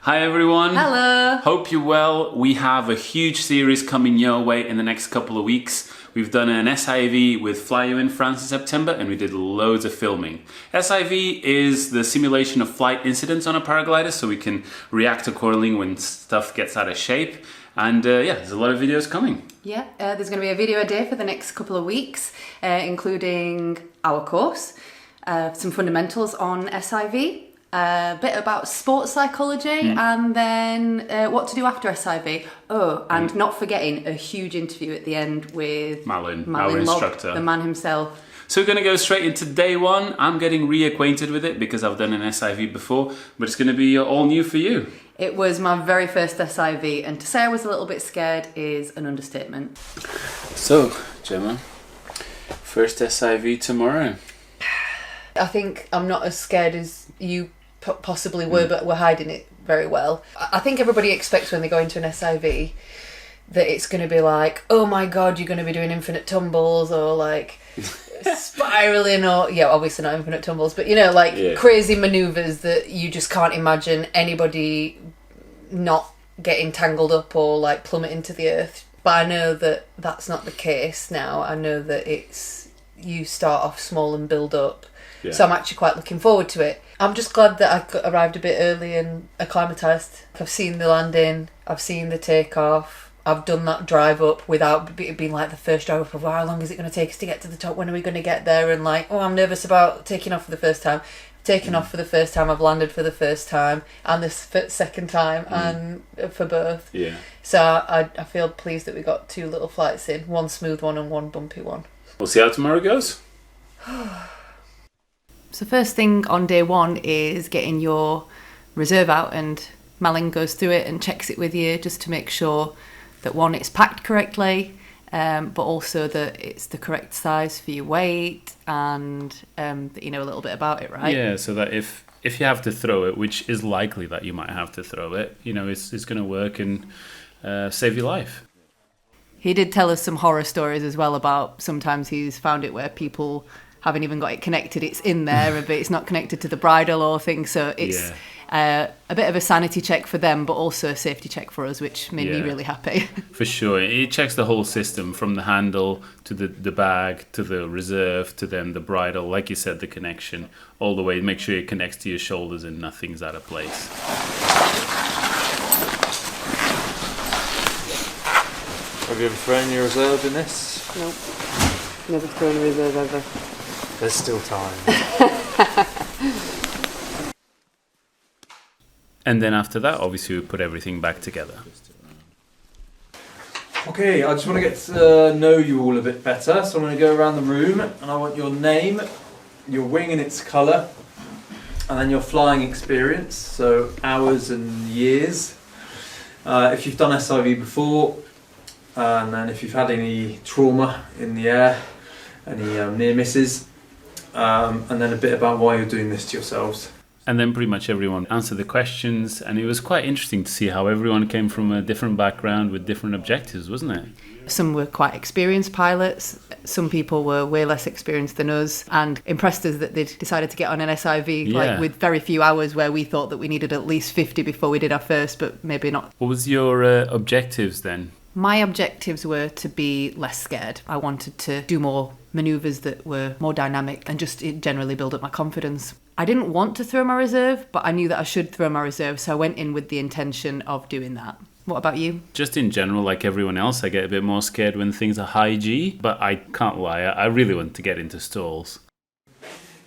Hi everyone. Hello. Hope you're well. We have a huge series coming your way in the next couple of weeks. We've done an SIV with Flyeo in France in September and we did loads of filming. SIV is the simulation of flight incidents on a paraglider, so we can react accordingly when stuff gets out of shape. And there's a lot of videos coming. Yeah, there's going to be a video a day for the next couple of weeks, including our course, some fundamentals on SIV, a bit about sports psychology, and then what to do after SIV. Oh, and not forgetting a huge interview at the end with Malin, our instructor. The man himself. So we're going to go straight into day one. I'm getting reacquainted with it because I've done an SIV before, but it's going to be all new for you. It was my very first SIV, and to say I was a little bit scared is an understatement. So, Gemma, first SIV tomorrow. I think I'm not as scared as you possibly were, but we're hiding it very well. I think everybody expects when they go into an SIV that it's going to be like, oh my god, you're going to be doing infinite tumbles or like spiraling or, obviously not infinite tumbles, but crazy manoeuvres that you just can't imagine anybody not getting tangled up or like plummeting to the earth. But I know that that's not the case now. I know that you start off small and build up. Yeah. So I'm actually quite looking forward to it. I'm just glad that I arrived a bit early and acclimatised. I've seen the landing, I've seen the takeoff, I've done that drive up without it being like the first drive up of how long is it going to take us to get to the top, when are we going to get there, and like, I'm nervous about taking off for the first time. I've taken off for the first time, I've landed for the first time and the second time and for both. Yeah. So I feel pleased that we got 2 little flights in, one smooth one and one bumpy one. We'll see how tomorrow goes. So first thing on day one is getting your reserve out, and Malin goes through it and checks it with you just to make sure that one, it's packed correctly, but also that it's the correct size for your weight, and that you know a little bit about it, right? Yeah, so that if you have to throw it, which is likely that you might have to throw it, it's going to work and save your life. He did tell us some horror stories as well about sometimes he's found it where people haven't even got it connected, it's in there, but it's not connected to the bridle or things, so it's a bit of a sanity check for them, but also a safety check for us, which made me really happy. For sure, it checks the whole system, from the handle to the bag to the reserve to then the bridle, like you said, the connection, all the way, make sure it connects to your shoulders and nothing's out of place. Have you ever thrown your reserve in this? Nope, never thrown a reserve ever. There's still time. And then after that, obviously, we put everything back together. Okay, I just want to get to know you all a bit better. So I'm going to go around the room and I want your name, your wing and its colour, and then your flying experience, so hours and years. If you've done SIV before, and then if you've had any trauma in the air, any near misses, and then a bit about why you're doing this to yourselves. And then pretty much everyone answered the questions, and it was quite interesting to see how everyone came from a different background with different objectives, wasn't it? Some were quite experienced pilots, some people were way less experienced than us, and impressed us that they'd decided to get on an SIV like with very few hours, where we thought that we needed at least 50 before we did our first, but maybe not. What was your objectives then? My objectives were to be less scared. I wanted to do more manoeuvres that were more dynamic and just generally build up my confidence. I didn't want to throw my reserve, but I knew that I should throw my reserve, so I went in with the intention of doing that. What about you? Just in general, like everyone else, I get a bit more scared when things are high G, but I can't lie, I really want to get into stalls.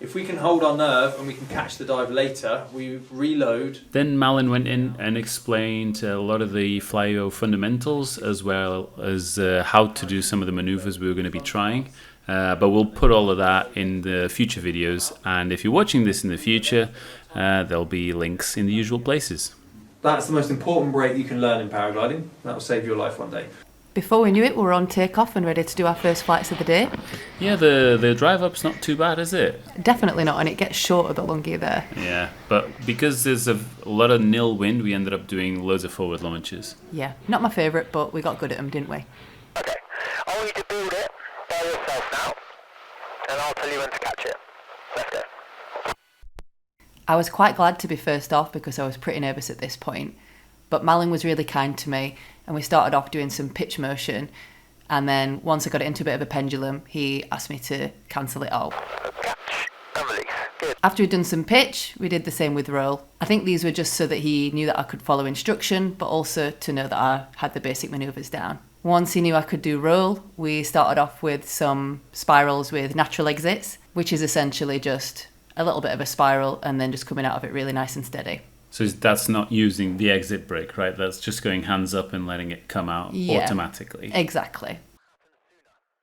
If we can hold our nerve and we can catch the dive later, we reload. Then Malin went in and explained a lot of the Flyeo fundamentals, as well as how to do some of the maneuvers we were going to be trying. But we'll put all of that in the future videos, and if you're watching this in the future, there'll be links in the usual places. That's the most important break you can learn in paragliding. That will save your life one day. Before we knew it, we were on takeoff and ready to do our first flights of the day. Yeah, the drive up's not too bad, is it? Definitely not, and it gets shorter the longer you're there. Yeah, but because there's a lot of nil wind, we ended up doing loads of forward launches. Yeah, not my favourite, but we got good at them, didn't we? Okay, I want you to build it by yourself now, and I'll tell you when to catch it. Let's go. I was quite glad to be first off because I was pretty nervous at this point. But Malin was really kind to me, and we started off doing some pitch motion. And then once I got it into a bit of a pendulum, he asked me to cancel it all. After we'd done some pitch, we did the same with roll. I think these were just so that he knew that I could follow instruction, but also to know that I had the basic manoeuvres down. Once he knew I could do roll, we started off with some spirals with natural exits, which is essentially just a little bit of a spiral and then just coming out of it really nice and steady. So that's not using the exit brake, right? That's just going hands up and letting it come out automatically. Exactly.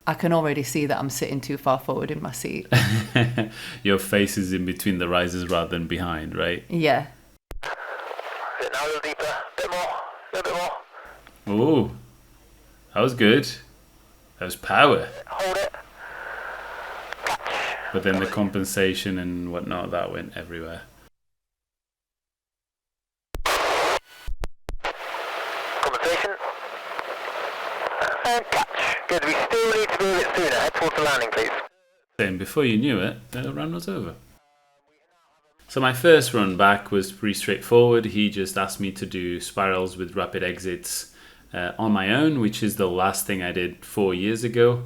I can already see that I'm sitting too far forward in my seat. Your face is in between the risers rather than behind, right? Yeah. Now a little deeper, a little bit more. Ooh, that was good. That was power. Hold it. Catch. But then the compensation and whatnot, that went everywhere. Compensation. And catch. Good, we still need to be a bit sooner. Head towards the landing, please. And before you knew it, the run was over. So my first run back was pretty straightforward. He just asked me to do spirals with rapid exits on my own, which is the last thing I did 4 years ago.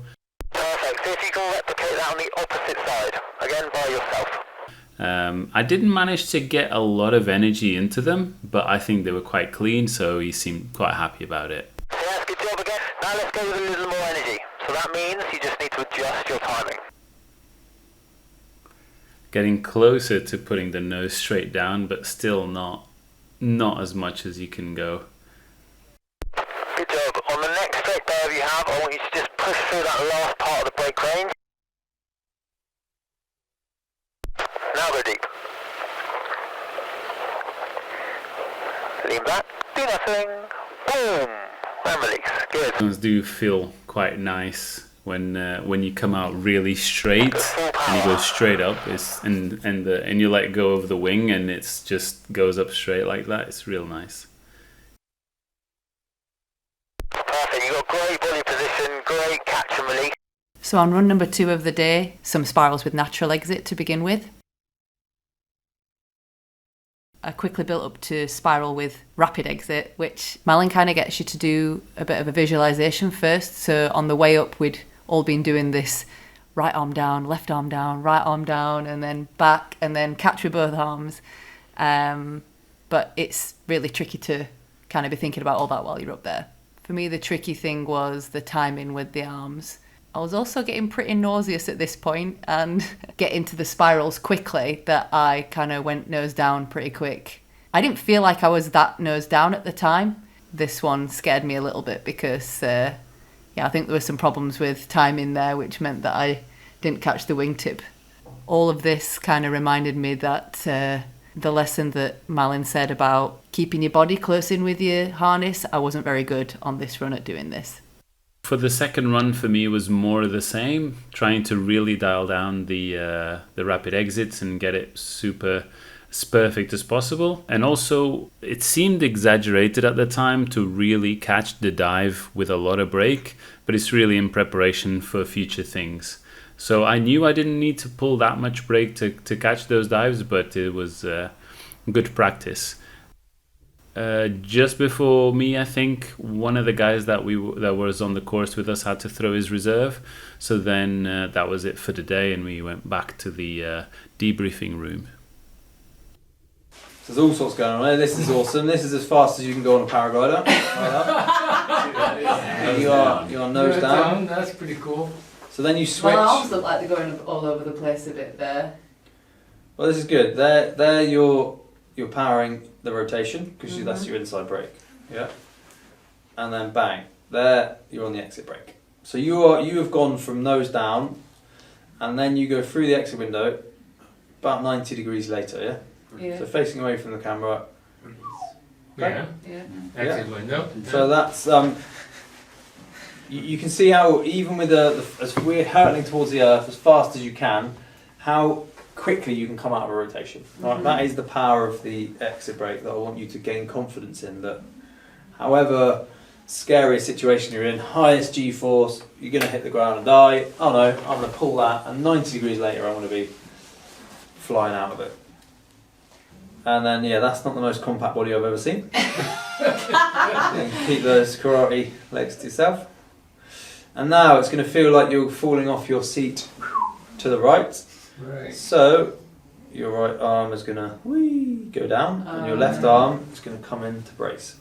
Perfect. See if you can replicate that on the opposite side. Again, by yourself. I didn't manage to get a lot of energy into them, but I think they were quite clean, so he seemed quite happy about it. Yes, good job again. Now let's go with a little more energy. So that means you just need to adjust your timing. Getting closer to putting the nose straight down, but still not as much as you can go. Good job. On the next straight dive you have, I want you to just push through that last part of the brake range. Now go deep. Lean back, do nothing, boom, and release. Good. Those do feel quite nice when you come out really straight and you go straight up. And you let go of the wing and it's just goes up straight like that. It's real nice. Perfect. You got great body position, great catch and release. So on run number 2 of the day, some spirals with natural exit to begin with. I quickly built up to spiral with rapid exit, which Malin kind of gets you to do a bit of a visualization first. So on the way up, we'd all been doing this right arm down, left arm down, right arm down, and then back, and then catch with both arms. But it's really tricky to kind of be thinking about all that while you're up there. For me, the tricky thing was the timing with the arms. I was also getting pretty nauseous at this point and getting to the spirals quickly that I kind of went nose down pretty quick. I didn't feel like I was that nose down at the time. This one scared me a little bit because, I think there were some problems with timing there, which meant that I didn't catch the wingtip. All of this kind of reminded me that the lesson that Malin said about keeping your body close in with your harness, I wasn't very good on this run at doing this. For the second run, for me, it was more of the same, trying to really dial down the rapid exits and get it super as perfect as possible. And also, it seemed exaggerated at the time to really catch the dive with a lot of brake, but it's really in preparation for future things. So I knew I didn't need to pull that much brake to catch those dives, but it was good practice. Just before me, I think one of the guys that was on the course with us had to throw his reserve. So then that was it for the day, and we went back to the debriefing room. There's all sorts going on there. This is awesome. This is as fast as you can go on a paraglider. You are nose down. That's pretty cool. So then you switch. My arms look like they're going all over the place a bit there. Well, this is good. There you're powering the rotation because that's your inside brake. Yeah. And then bang, there you're on the exit brake. So you have gone from nose down, and then you go through the exit window, about 90 degrees later. Yeah. Yeah. So facing away from the camera. Yeah. Yeah. Exit window. So that's you can see how even with as we're hurtling towards the earth as fast as you can, how quickly you can come out of a rotation. Right? That is the power of the exit brake that I want you to gain confidence in. That however scary a situation you're in, highest G-force, you're going to hit the ground and die. Oh no, I'm going to pull that, and 90 degrees later I'm going to be flying out of it. And then, yeah, that's not the most compact body I've ever seen. Keep those karate legs to yourself. And now it's going to feel like you're falling off your seat to the right. Right. So your right arm is going to go down, and your left arm is going to come into brace.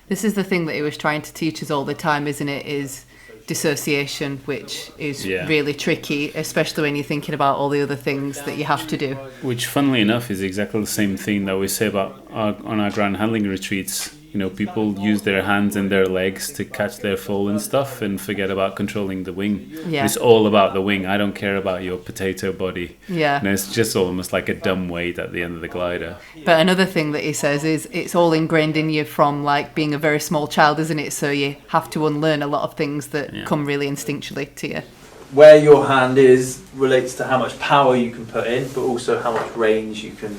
This is the thing that he was trying to teach us all the time, isn't it? Is dissociation, which is really tricky, especially when you're thinking about all the other things that you have to do. Which, funnily enough, is exactly the same thing that we say about on our ground handling retreats. You know, people use their hands and their legs to catch their fall and stuff and forget about controlling the wing. Yeah. It's all about the wing. I don't care about your potato body. Yeah. And it's just almost like a dumb weight at the end of the glider. But another thing that he says is it's all ingrained in you from like being a very small child, isn't it? So you have to unlearn a lot of things that come really instinctually to you. Where your hand is relates to how much power you can put in, but also how much range you can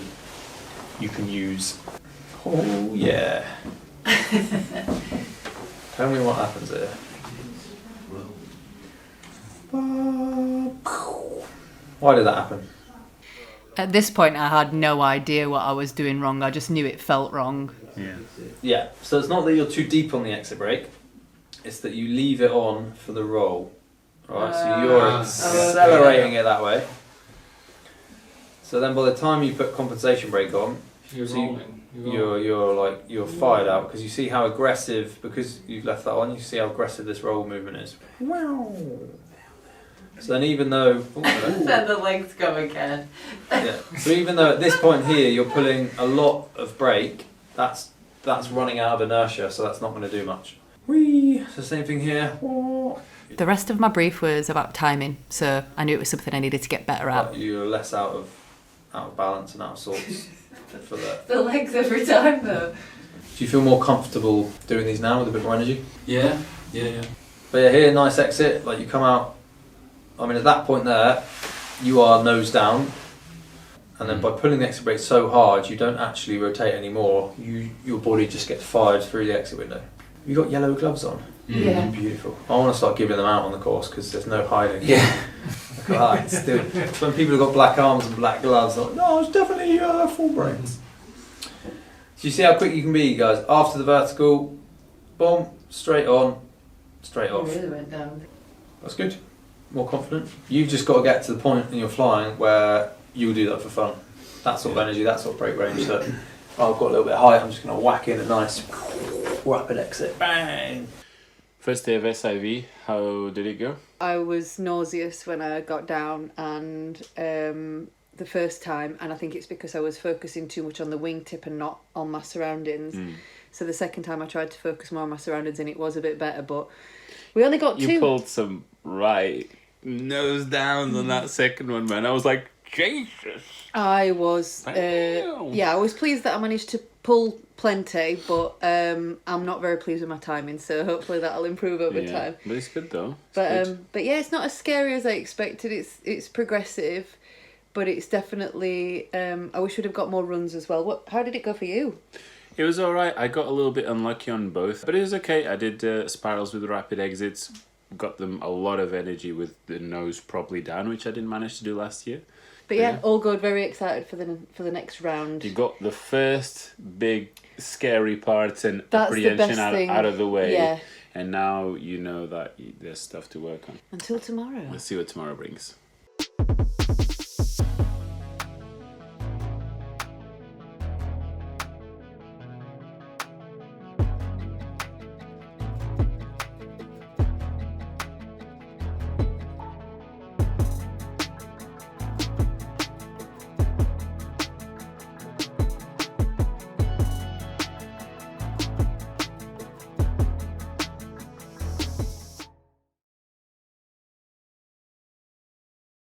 use. Oh yeah. Tell me what happens here. Why did that happen? At this point, I had no idea what I was doing wrong. I just knew it felt wrong. Yeah, so it's not that you're too deep on the exit brake, it's that you leave it on for the roll. Right, so you're accelerating it that way. So then by the time you put compensation brake on, You're rolling. you're fired out, because you see how aggressive, because you've left that on, you see how aggressive this roll movement is. Wow. So then even though... Then the legs go again. So even though at this point here you're pulling a lot of brake, that's running out of inertia, so that's not going to do much. Whee! So same thing here. The rest of my brief was about timing, so I knew it was something I needed to get better at. But you're less out of balance and out of sorts for that. The legs every time though. Do you feel more comfortable doing these now with a bit more energy? Yeah. But yeah, here, nice exit, like you come out, I mean at that point there, you are nose down, and then by pulling the exit brake so hard, you don't actually rotate anymore, your body just gets fired through the exit window. You got yellow gloves on? Yeah. Beautiful. I want to start giving them out on the course, because there's no hiding. Yeah. Look at that, it's still, when people have got black arms and black gloves, they're like, no, it's definitely full brakes. So you see how quick you can be, guys? After the vertical, boom, straight on, straight off. It really went down. That's good. More confident. You've just got to get to the point in your flying where you'll do that for fun. That sort of energy, that sort of brake range. So I've got a little bit of height, I'm just going to whack in a nice rapid exit. Bang! First day of SIV, how did it go? I was nauseous when I got down, and the first time, and I think it's because I was focusing too much on the wingtip and not on my surroundings. So the second time I tried to focus more on my surroundings, and it was a bit better, but we only got two. You pulled some right nose downs on that second one, man. I was like, Jesus. I was, I was pleased that I managed to pull plenty, but I'm not very pleased with my timing, so hopefully that'll improve over time. But it's good though. But yeah, it's not as scary as I expected. It's progressive, but it's definitely. I wish we'd have got more runs as well. How did it go for you? It was alright. I got a little bit unlucky on both, but it was okay. I did spirals with rapid exits, got them a lot of energy with the nose properly down, which I didn't manage to do last year. But yeah, all good. Very excited for the next round. You got the first big scary part and That's the apprehension best thing. out of the way. Yeah. And now you know that there's stuff to work on. Until tomorrow. Let's see what tomorrow brings.